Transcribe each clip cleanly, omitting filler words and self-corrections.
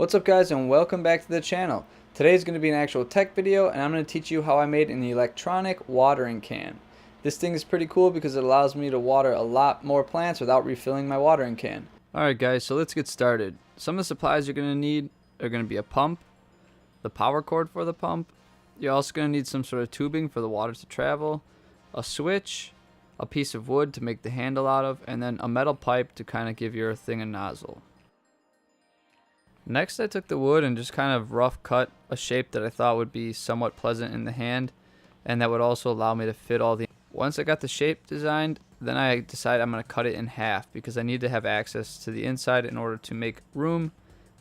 What's up guys, and welcome back to the channel. Today's going to be an actual tech video, and I'm going to teach you how I made an electronic watering can. This thing is pretty cool because it allows me to water a lot more plants without refilling my watering can. Alright guys, so let's get started. Some of the supplies you're going to need are going to be a pump, the power cord for the pump. You're also going to need some sort of tubing for the water to travel, a switch, a piece of wood to make the handle out of, and then a metal pipe to kind of give your thing a nozzle. Next, I took the wood and just kind of rough cut a shape that I thought would be somewhat pleasant in the hand, and that would also allow me to fit all the... Once I got the shape designed, then I decided I'm going to cut it in half because I need to have access to the inside in order to make room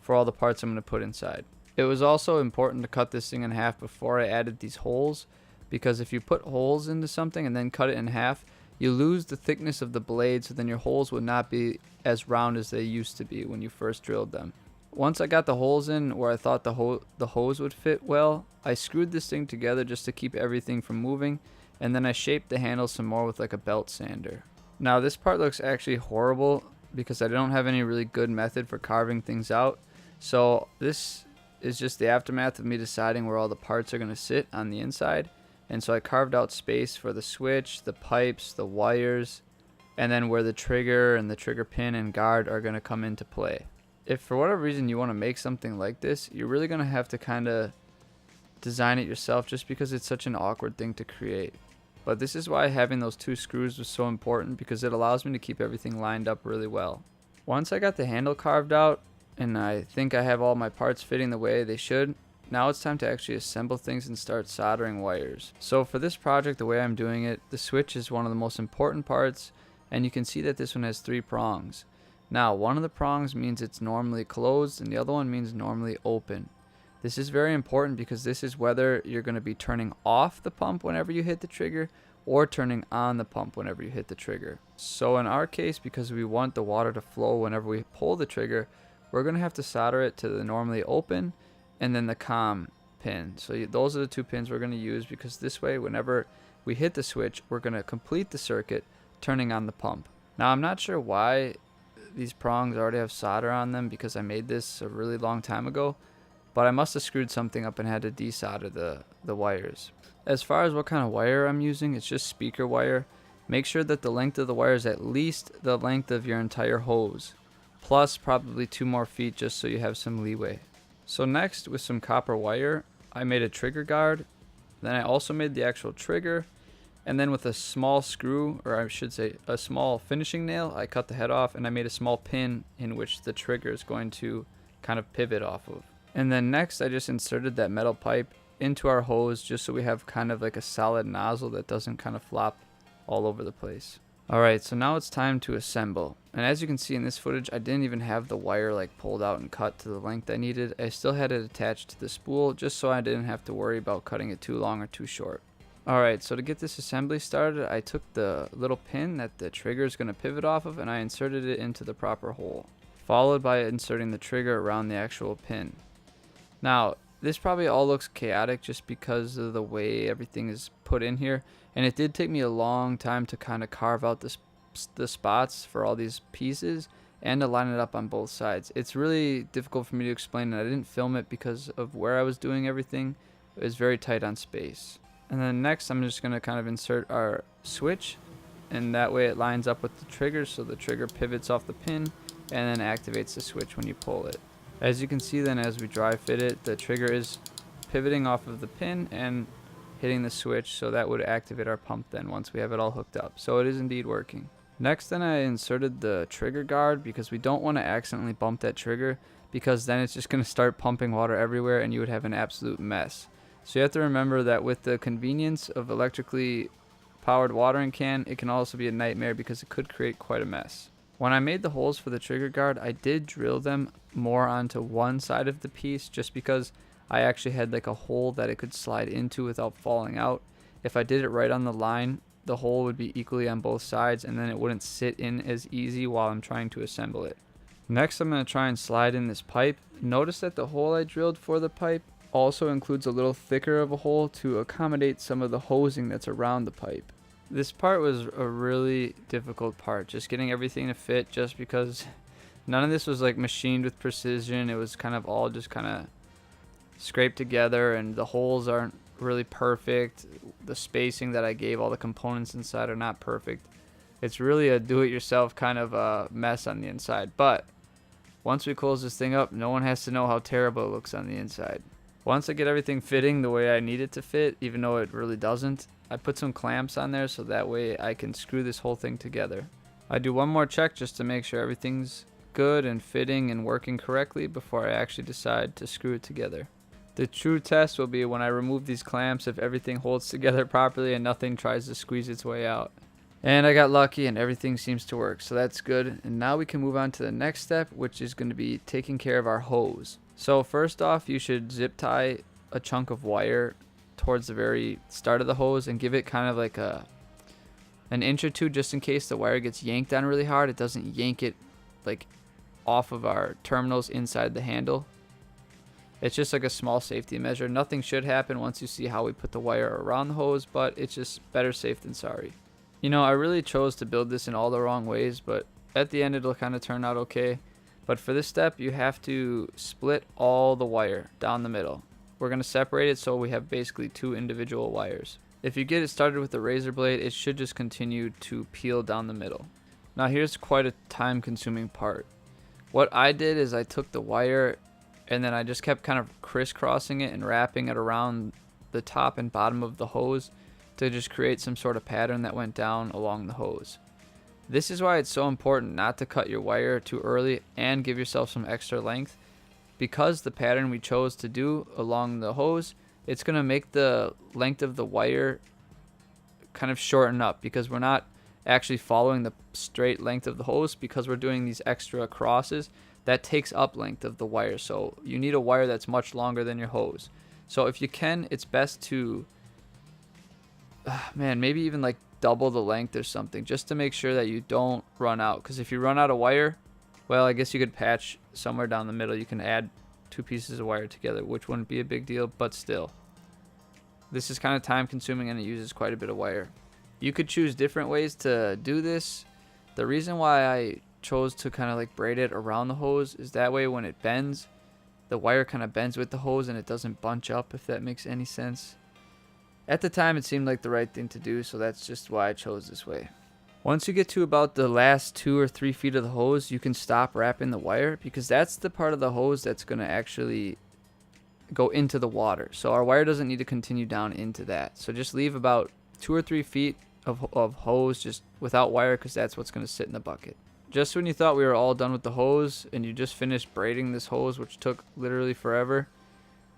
for all the parts I'm going to put inside. It was also important to cut this thing in half before I added these holes, because if you put holes into something and then cut it in half, you lose the thickness of the blade, so then your holes would not be as round as they used to be when you first drilled them. Once I got the holes in where I thought the hose would fit well, I screwed this thing together just to keep everything from moving, and then I shaped the handle some more with like a belt sander. Now this part looks actually horrible because I don't have any really good method for carving things out, so this is just the aftermath of me deciding where all the parts are going to sit on the inside. And so I carved out space for the switch, the pipes, the wires, and then where the trigger and the trigger pin and guard are going to come into play. If for whatever reason you want to make something like this, you're really going to have to kind of design it yourself just because it's such an awkward thing to create. But this is why having those two screws was so important, because it allows me to keep everything lined up really well. Once I got the handle carved out and I think I have all my parts fitting the way they should, now it's time to actually assemble things and start soldering wires. So for this project, the way I'm doing it, the switch is one of the most important parts, and you can see that this one has 3 prongs. Now, one of the prongs means it's normally closed and the other one means normally open. This is very important because this is whether you're going to be turning off the pump whenever you hit the trigger or turning on the pump whenever you hit the trigger. So in our case, because we want the water to flow whenever we pull the trigger, we're going to have to solder it to the normally open and then the COM pin. So those are the 2 pins we're going to use, because this way whenever we hit the switch, we're going to complete the circuit turning on the pump. Now I'm not sure why these prongs already have solder on them, because I made this a really long time ago, but I must have screwed something up and had to desolder the wires. As far as what kind of wire I'm using, it's just speaker wire. Make sure that the length of the wire is at least the length of your entire hose, plus probably 2 more feet just so you have some leeway. So next, with some copper wire, I made a trigger guard. Then I also made the actual trigger, and then with a small screw, or I should say a small finishing nail, I cut the head off and I made a small pin in which the trigger is going to kind of pivot off of. And then next I just inserted that metal pipe into our hose just so we have kind of like a solid nozzle that doesn't kind of flop all over the place. Alright, so now it's time to assemble. And as you can see in this footage, I didn't even have the wire like pulled out and cut to the length I needed. I still had it attached to the spool just so I didn't have to worry about cutting it too long or too short. Alright, so to get this assembly started, I took the little pin that the trigger is going to pivot off of and I inserted it into the proper hole, followed by inserting the trigger around the actual pin. Now, this probably all looks chaotic just because of the way everything is put in here, and it did take me a long time to kind of carve out the spots for all these pieces and to line it up on both sides. It's really difficult for me to explain, and I didn't film it because of where I was doing everything. It was very tight on space. And then next I'm just going to kind of insert our switch, and that way it lines up with the trigger, so the trigger pivots off the pin and then activates the switch when you pull it. As you can see then, as we dry fit it, the trigger is pivoting off of the pin and hitting the switch, so that would activate our pump then once we have it all hooked up. So it is indeed working. Next then I inserted the trigger guard because we don't want to accidentally bump that trigger, because then it's just going to start pumping water everywhere and you would have an absolute mess. So you have to remember that with the convenience of electrically powered watering can, it can also be a nightmare because it could create quite a mess. When I made the holes for the trigger guard, I did drill them more onto one side of the piece just because I actually had like a hole that it could slide into without falling out. If I did it right on the line, the hole would be equally on both sides and then it wouldn't sit in as easy while I'm trying to assemble it. Next I'm going to try and slide in this pipe. Notice that the hole I drilled for the pipe also includes a little thicker of a hole to accommodate some of the hosing that's around the pipe. This part was a really difficult part, just getting everything to fit, just because None of this was like machined with precision. It was kind of all just kind of scraped together, and the holes aren't really perfect. The spacing that I gave all the components inside are not perfect. It's really a do-it-yourself kind of a mess on the inside. But once we close this thing up, no one has to know how terrible it looks on the inside. Once I get everything fitting the way I need it to fit, even though it really doesn't, I put some clamps on there so that way I can screw this whole thing together. I do one more check just to make sure everything's good and fitting and working correctly before I actually decide to screw it together. The true test will be when I remove these clamps, if everything holds together properly and nothing tries to squeeze its way out. And I got lucky and everything seems to work, so that's good. And now we can move on to the next step, which is going to be taking care of our hose. So first off, you should zip tie a chunk of wire towards the very start of the hose and give it kind of like an inch or two, just in case the wire gets yanked on really hard. It doesn't yank it like off of our terminals inside the handle. It's just like a small safety measure. Nothing should happen once you see how we put the wire around the hose, but it's just better safe than sorry. You know, I really chose to build this in all the wrong ways, but at the end it'll kind of turn out okay. But for this step, you have to split all the wire down the middle. We're going to separate it so we have basically two individual wires. If you get it started with the razor blade, it should just continue to peel down the middle. Now here's quite a time consuming part. What I did is I took the wire and then I just kept kind of crisscrossing it and wrapping it around the top and bottom of the hose to just create some sort of pattern that went down along the hose. This is why it's so important not to cut your wire too early and give yourself some extra length, because the pattern we chose to do along the hose, it's going to make the length of the wire kind of shorten up, because we're not actually following the straight length of the hose, because we're doing these extra crosses that takes up length of the wire. So you need a wire that's much longer than your hose. So if you can, it's best to maybe even like double the length or something, just to make sure that you don't run out. Because if you run out of wire, well, I guess you could patch somewhere down the middle. You can add two pieces of wire together, which wouldn't be a big deal, but still. This is kind of time consuming and it uses quite a bit of wire. You could choose different ways to do this. The reason why I chose to kind of like braid it around the hose is that way when it bends, the wire kind of bends with the hose and it doesn't bunch up, if that makes any sense. At the time, it seemed like the right thing to do, so that's just why I chose this way. Once you get to about the last 2 or 3 feet of the hose, you can stop wrapping the wire, because that's the part of the hose that's going to actually go into the water. So our wire doesn't need to continue down into that. So just leave about 2 or 3 feet of hose just without wire, because that's what's going to sit in the bucket. Just when you thought we were all done with the hose and you just finished braiding this hose, which took literally forever,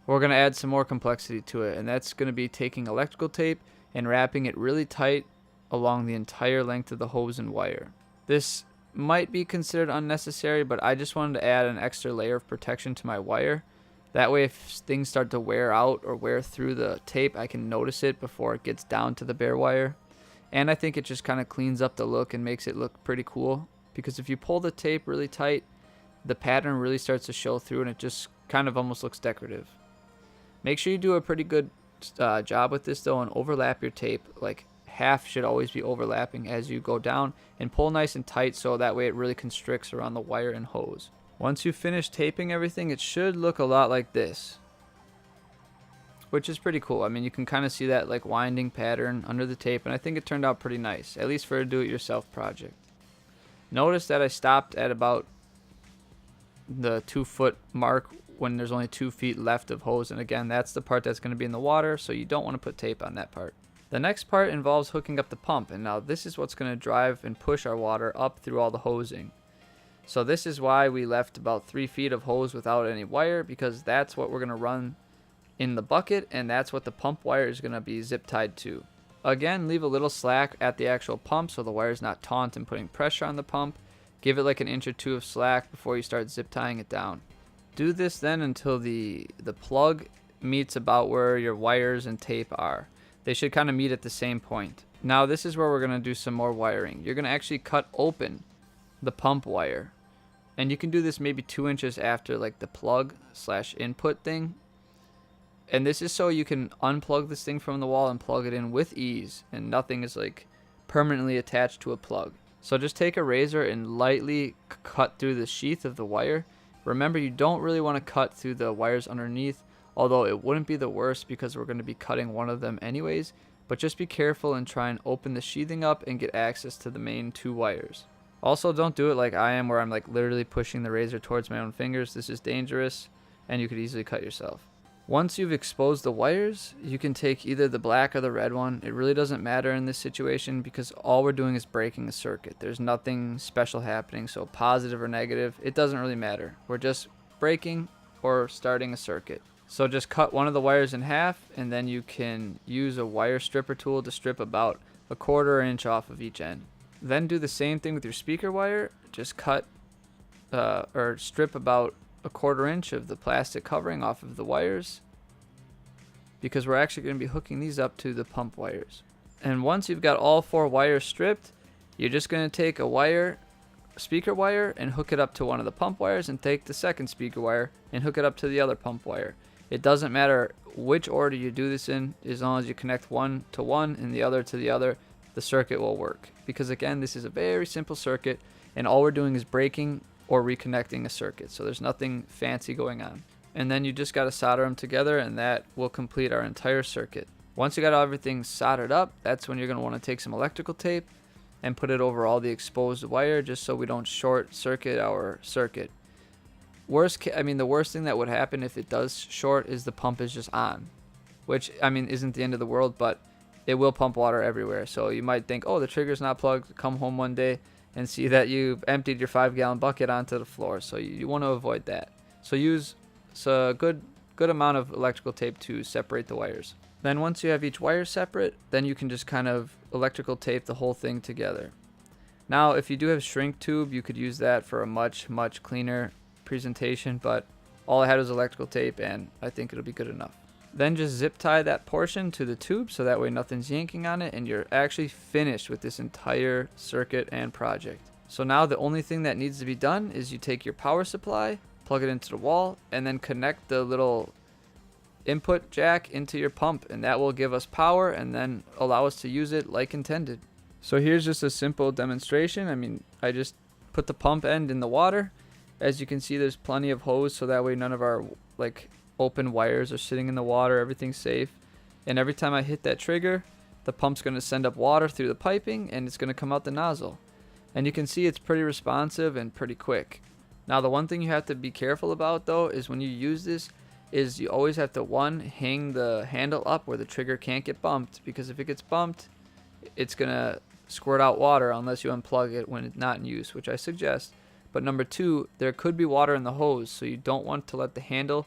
we're going to add some more complexity to it, and that's going to be taking electrical tape and wrapping it really tight along the entire length of the hose and wire. This might be considered unnecessary, but I just wanted to add an extra layer of protection to my wire. That way if things start to wear out or wear through the tape, I can notice it before it gets down to the bare wire. And I think it just kind of cleans up the look and makes it look pretty cool, because if you pull the tape really tight, the pattern really starts to show through and it just kind of almost looks decorative. Make sure you do a pretty good job with this though, and overlap your tape. Like half should always be overlapping as you go down, and pull nice and tight so that way it really constricts around the wire and hose. Once you finish taping everything, it should look a lot like this, which is pretty cool. I mean, you can kind of see that like winding pattern under the tape, and I think it turned out pretty nice, at least for a do-it-yourself project. Notice that I stopped at about the 2 foot mark when there's only 2 feet left of hose, and again, that's the part that's going to be in the water, so you don't want to put tape on that part. The next part involves hooking up the pump, and now this is what's going to drive and push our water up through all the hosing. So this is why we left about 3 feet of hose without any wire, because that's what we're going to run in the bucket, and that's what the pump wire is going to be zip tied to. Again, leave a little slack at the actual pump so the wire is not taut and putting pressure on the pump. Give it like an inch or two of slack before you start zip tying it down. Do this then until the plug meets about where your wires and tape are. They should kind of meet at the same point. Now this is where we're going to do some more wiring. You're going to actually cut open the pump wire. And you can do this maybe 2 inches after like the plug / input thing. And this is so you can unplug this thing from the wall and plug it in with ease, and nothing is like permanently attached to a plug. So just take a razor and lightly cut through the sheath of the wire. Remember, you don't really want to cut through the wires underneath, although it wouldn't be the worst because we're going to be cutting one of them anyways. But just be careful and try and open the sheathing up and get access to the main 2 wires. Also, don't do it like I am, where I'm like literally pushing the razor towards my own fingers. This is dangerous and you could easily cut yourself. Once you've exposed the wires, you can take either the black or the red one. It really doesn't matter in this situation because all we're doing is breaking a circuit. There's nothing special happening, so positive or negative, it doesn't really matter. We're just breaking or starting a circuit. So just cut one of the wires in half, and then you can use a wire stripper tool to strip about 1/4 inch off of each end. Then do the same thing with your speaker wire. Just cut or strip about 1/4 inch of the plastic covering off of the wires, because we're actually going to be hooking these up to the pump wires. And once you've got all 4 wires stripped, you're just going to take a speaker wire and hook it up to one of the pump wires, and take the second speaker wire and hook it up to the other pump wire. It doesn't matter which order you do this in, as long as you connect one to one and the other to the other, the circuit will work. Because again, this is a very simple circuit and all we're doing is breaking or reconnecting a circuit, so there's nothing fancy going on. And then you just got to solder them together, and that will complete our entire circuit. Once you got everything soldered up, that's when you're going to want to take some electrical tape and put it over all the exposed wire, just so we don't short circuit our circuit. The worst thing that would happen if it does short is the pump is just on, which isn't the end of the world, but it will pump water everywhere. So you might think, oh, the trigger's not plugged, come home one day and see that you've emptied your 5-gallon bucket onto the floor. So you want to avoid that. So use a good amount of electrical tape to separate the wires. Then once you have each wire separate, then you can just kind of electrical tape the whole thing together. Now, if you do have shrink tube, you could use that for a much cleaner presentation, but all I had was electrical tape and I think it'll be good enough. Then just zip tie that portion to the tube so that way nothing's yanking on it, and you're actually finished with this entire circuit and project. So now the only thing that needs to be done is you take your power supply, plug it into the wall, and then connect the little input jack into your pump, and that will give us power and then allow us to use it like intended. So here's just a simple demonstration. I just put the pump end in the water. As you can see, there's plenty of hose, so that way none of our open wires are sitting in the water, everything's safe. And every time I hit that trigger, the pump's going to send up water through the piping and it's going to come out the nozzle. And you can see it's pretty responsive and pretty quick. Now the one thing you have to be careful about though is when you use this is you always have to hang the handle up where the trigger can't get bumped, because if it gets bumped, it's going to squirt out water unless you unplug it when it's not in use, which I suggest. But number 2, there could be water in the hose, so you don't want to let the handle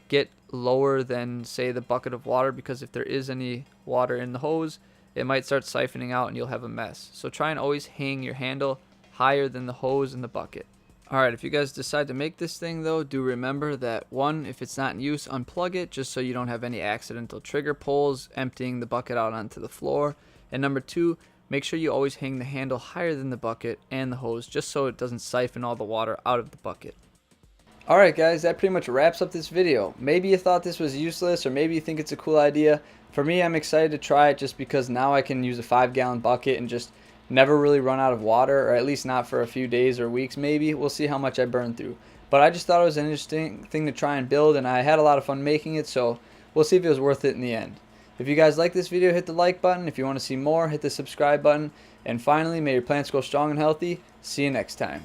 get lower than, say, the bucket of water, because if there is any water in the hose, it might start siphoning out and you'll have a mess. So try and always hang your handle higher than the hose in the bucket. Alright, if you guys decide to make this thing though, do remember that 1, if it's not in use, unplug it just so you don't have any accidental trigger pulls emptying the bucket out onto the floor. And number 2, make sure you always hang the handle higher than the bucket and the hose, just so it doesn't siphon all the water out of the bucket. Alright guys, that pretty much wraps up this video. Maybe you thought this was useless, or maybe you think it's a cool idea. For me, I'm excited to try it just because now I can use a 5-gallon bucket and just never really run out of water, or at least not for a few days or weeks maybe. We'll see how much I burn through. But I just thought it was an interesting thing to try and build, and I had a lot of fun making it, so we'll see if it was worth it in the end. If you guys like this video, hit the like button. If you want to see more, hit the subscribe button. And finally, may your plants grow strong and healthy. See you next time.